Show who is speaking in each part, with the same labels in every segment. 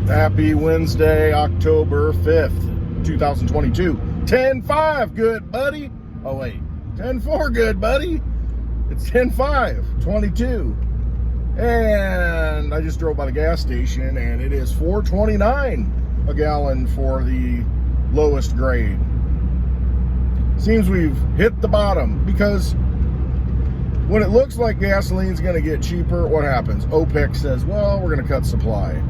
Speaker 1: Happy Wednesday, October 5th, 2022. 10-5, good buddy. Oh, wait. 10-4, good buddy. It's 10-5, 22. And I just drove by the gas station, and it is $4.29 a gallon for the lowest grade. Seems we've hit the bottom, because when it looks like gasoline's going to get cheaper, what happens? OPEC says, well, we're going to cut supply.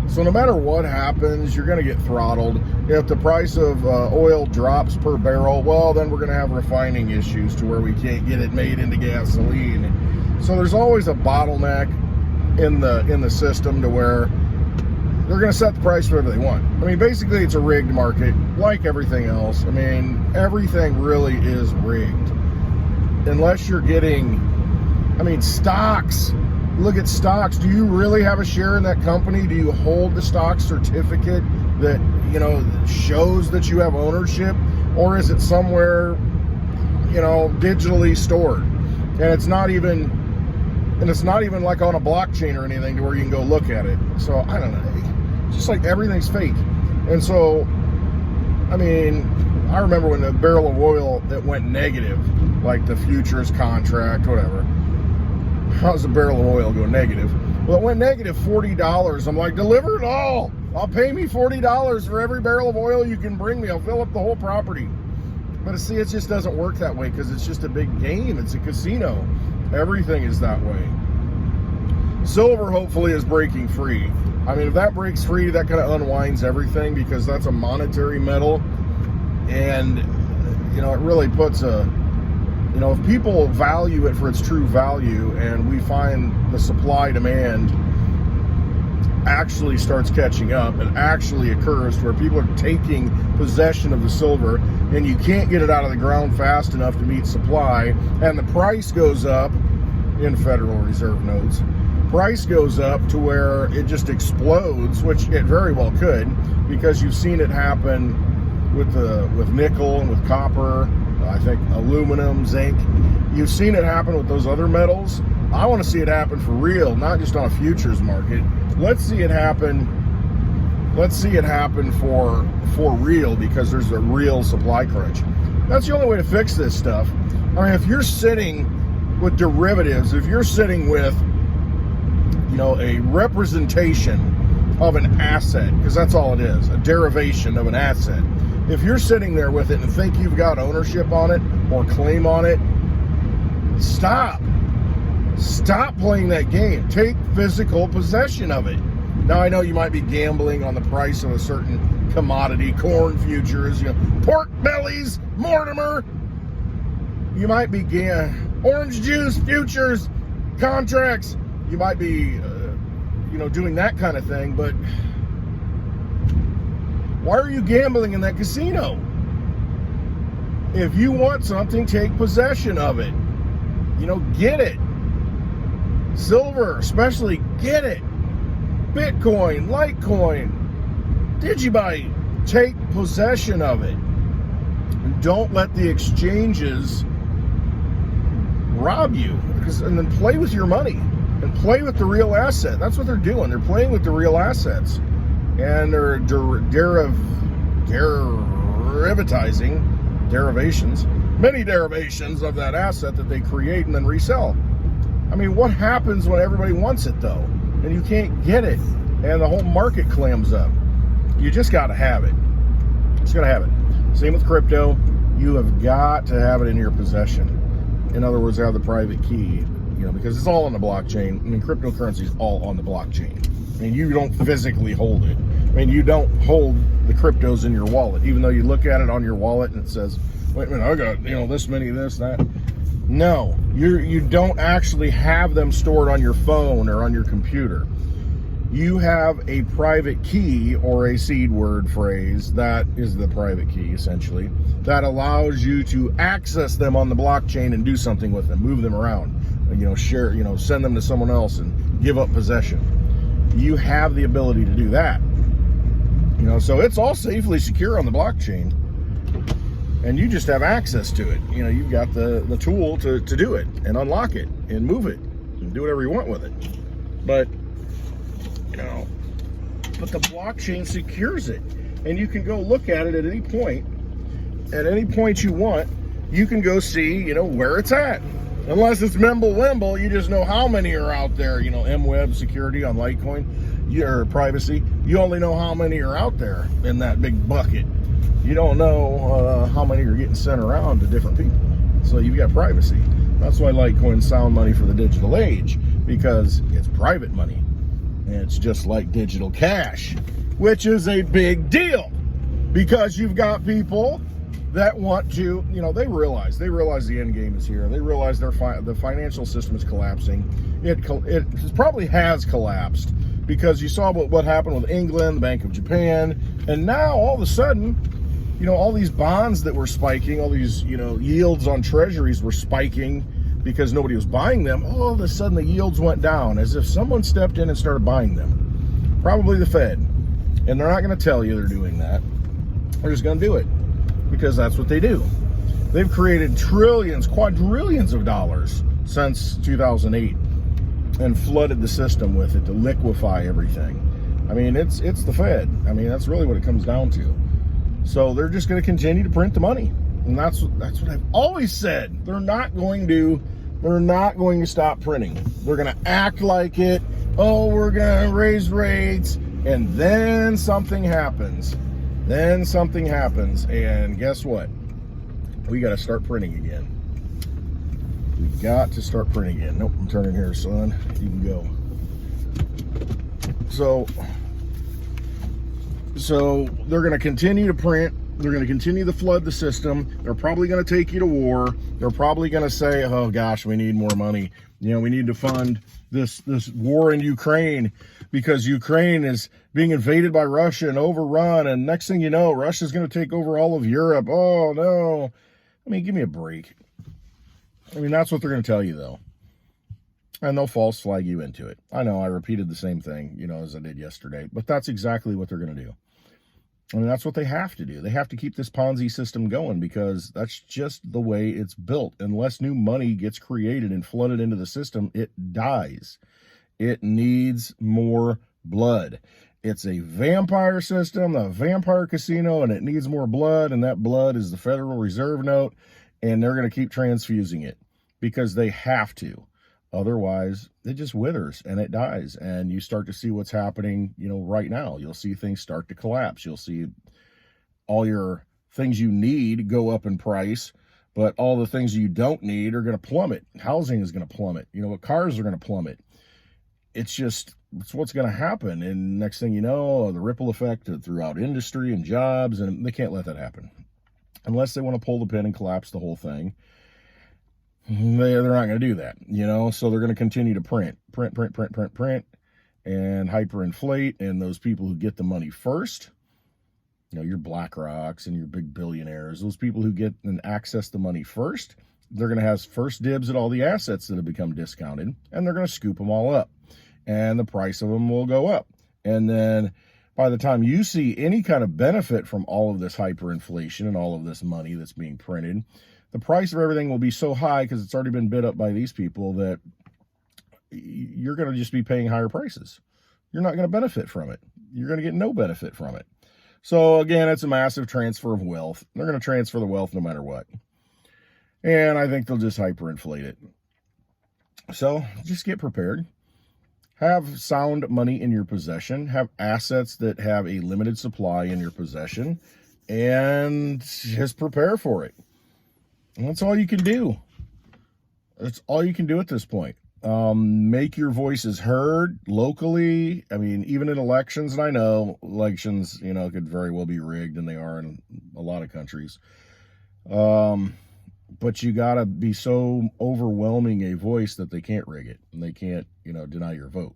Speaker 1: So no matter what happens, you're going to get throttled. If the price of oil drops per barrel, well, then we're going to have refining issues to where we can't get it made into gasoline. So there's always a bottleneck in the system to where they're going to set the price whatever they want. I mean, basically, it's a rigged market, like everything else. I mean, everything really is rigged. Unless you're getting, I mean, stocks. Look at stocks. Do you really have a share in that company? Do you hold the stock certificate that, you know, shows that you have ownership? Or is it somewhere, you know, digitally stored? And it's not even like on a blockchain or anything to where you can go look at it. So, I don't know. It's just like everything's fake. And so, I mean, I remember when the barrel of oil that went negative, like the futures contract, whatever. How's a barrel of oil go negative? Well, it went negative $40. I'm like, deliver it all. I'll pay me $40 for every barrel of oil you can bring me. I'll fill up the whole property. But see, it just doesn't work that way because it's just a big game. It's a casino. Everything is that way. Silver, hopefully, is breaking free. I mean, if that breaks free, that kind of unwinds everything because that's a monetary metal. And, you know, it really puts a... You know, if people value it for its true value and we find the supply-demand actually starts catching up and actually occurs to where people are taking possession of the silver and you can't get it out of the ground fast enough to meet supply and the price goes up in Federal Reserve notes, price goes up to where it just explodes, which it very well could because you've seen it happen with nickel and with copper, I think aluminum, zinc. You've seen it happen with those other metals. I want to see it happen for real, not just on a futures market. Let's see it happen. Let's see it happen for real because there's a real supply crunch. That's the only way to fix this stuff. I mean, if you're sitting with derivatives, if you're sitting with, you know, a representation of an asset, because that's all it is, a derivation of an asset. If you're sitting there with it and think you've got ownership on it or claim on it, stop. Stop playing that game. Take physical possession of it. Now, I know you might be gambling on the price of a certain commodity, corn futures, you know, pork bellies, Mortimer. You might be orange juice futures, contracts. You might be, you know, doing that kind of thing, but why are you gambling in that casino? If you want something, take possession of it. You know, get it. Silver, especially, get it. Bitcoin, Litecoin, DigiByte, take possession of it. And don't let the exchanges rob you. And then play with your money. And play with the real asset. That's what they're doing. They're playing with the real assets. And they're many derivations of that asset that they create and then resell. I mean, what happens when everybody wants it, though? And you can't get it, and the whole market clams up. You just got to have it. Just got to have it. Same with crypto. You have got to have it in your possession. In other words, have the private key, you know, because it's all on the blockchain. I mean, cryptocurrency is all on the blockchain. I mean, you don't physically hold it. I mean, you don't hold the cryptos in your wallet, even though you look at it on your wallet and it says, wait a minute, I got, you know, this many, this, that. No, you don't actually have them stored on your phone or on your computer. You have a private key or a seed word phrase, that is the private key, essentially, that allows you to access them on the blockchain and do something with them, move them around, you know, share, you know, send them to someone else and give up possession. You have the ability to do that. You know, so it's all safely secure on the blockchain. And you just have access to it. You know, you've got the tool to do it and unlock it and move it and do whatever you want with it. But, you know, but the blockchain secures it. And you can go look at it at any point. At any point you want, you can go see, you know, where it's at. Unless it's Mimble-Wimble, you just know how many are out there. You know, MWeb security on Litecoin, your privacy. You only know how many are out there in that big bucket. You don't know how many are getting sent around to different people. So you've got privacy. That's why Litecoin's sound money for the digital age, because it's private money. And it's just like digital cash, which is a big deal, because you've got people that want to, you know, they realize the end game is here. They realize the financial system is collapsing. It probably has collapsed, because you saw what happened with England, the Bank of Japan, and now all of a sudden, you know, all these bonds that were spiking, all these, you know, yields on treasuries were spiking because nobody was buying them. All of a sudden the yields went down, as if someone stepped in and started buying them. Probably the Fed. And they're not going to tell you they're doing that. They're just going to do it, because that's what they do. They've created trillions, quadrillions of dollars since 2008 and flooded the system with it to liquefy everything. I mean, it's the Fed. I mean, that's really what it comes down to. So they're just going to continue to print the money. And that's what I've always said. They're not going to stop printing. They're going to act like it. Oh, we're going to raise rates, and then something happens. And guess what? We got to start printing again. We've got to start printing again. Nope, I'm turning here, son. You can go. So they're going to continue to print. They're going to continue to flood the system. They're probably going to take you to war. They're probably going to say, oh gosh, we need more money. You know, we need to fund this war in Ukraine, because Ukraine is being invaded by Russia and overrun. And next thing you know, Russia's going to take over all of Europe. Oh no. I mean, give me a break. I mean, that's what they're going to tell you, though. And they'll false flag you into it. I know I repeated the same thing, you know, as I did yesterday, but that's exactly what they're going to do. I mean, that's what they have to do. They have to keep this Ponzi system going, because that's just the way it's built. Unless new money gets created and flooded into the system, it dies. It needs more blood. It's a vampire system, a vampire casino, and it needs more blood, and that blood is the Federal Reserve note, and they're going to keep transfusing it because they have to. Otherwise, it just withers and it dies. And you start to see what's happening, you know, right now. You'll see things start to collapse. You'll see all your things you need go up in price, but all the things you don't need are going to plummet. Housing is going to plummet. You know, cars are going to plummet. It's what's going to happen. And next thing you know, the ripple effect throughout industry and jobs, and they can't let that happen. Unless they want to pull the pin and collapse the whole thing. They're not going to do that, you know, so they're going to continue to print, and hyperinflate. And those people who get the money first, you know, your BlackRocks and your big billionaires, those people who get and access the money first, they're going to have first dibs at all the assets that have become discounted, and they're going to scoop them all up, and the price of them will go up. And then by the time you see any kind of benefit from all of this hyperinflation and all of this money that's being printed, the price of everything will be so high, because it's already been bid up by these people, that you're going to just be paying higher prices. You're not going to benefit from it. You're going to get no benefit from it. So again, it's a massive transfer of wealth. They're going to transfer the wealth no matter what. And I think they'll just hyperinflate it. So just get prepared. Have sound money in your possession. Have assets that have a limited supply in your possession. And just prepare for it. And that's all you can do. That's all you can do at this point. Make your voices heard locally. I mean, even in elections, and I know elections, you know, could very well be rigged, and they are in a lot of countries. But you got to be so overwhelming a voice that they can't rig it, and they can't, you know, deny your vote.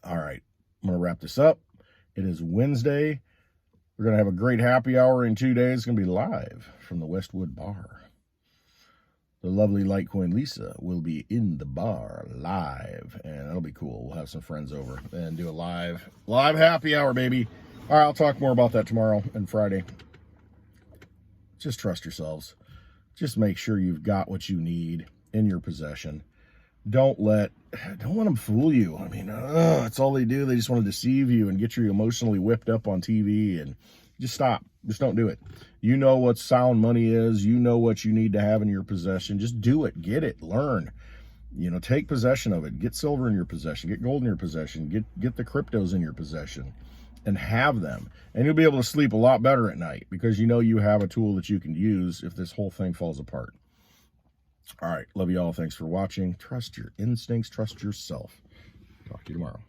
Speaker 1: All right, I'm going to wrap this up. It is Wednesday. We're going to have a great happy hour in 2 days. It's going to be live from the Westwood Bar. The lovely Litecoin Lisa will be in the bar live, and that'll be cool. We'll have some friends over and do a live happy hour, baby. All right, I'll talk more about that tomorrow and Friday. Just trust yourselves. Just make sure you've got what you need in your possession. don't let them fool you. I mean, that's all they do. They just want to deceive you and get you emotionally whipped up on TV, and just stop. Just don't do it. You know what sound money is. You know what you need to have in your possession. Just do it. Get it. Learn. You know, take possession of it. Get silver in your possession. Get gold in your possession. Get the cryptos in your possession and have them. And you'll be able to sleep a lot better at night because you know you have a tool that you can use if this whole thing falls apart. All right. Love you all. Thanks for watching. Trust your instincts. Trust yourself. Talk to you tomorrow.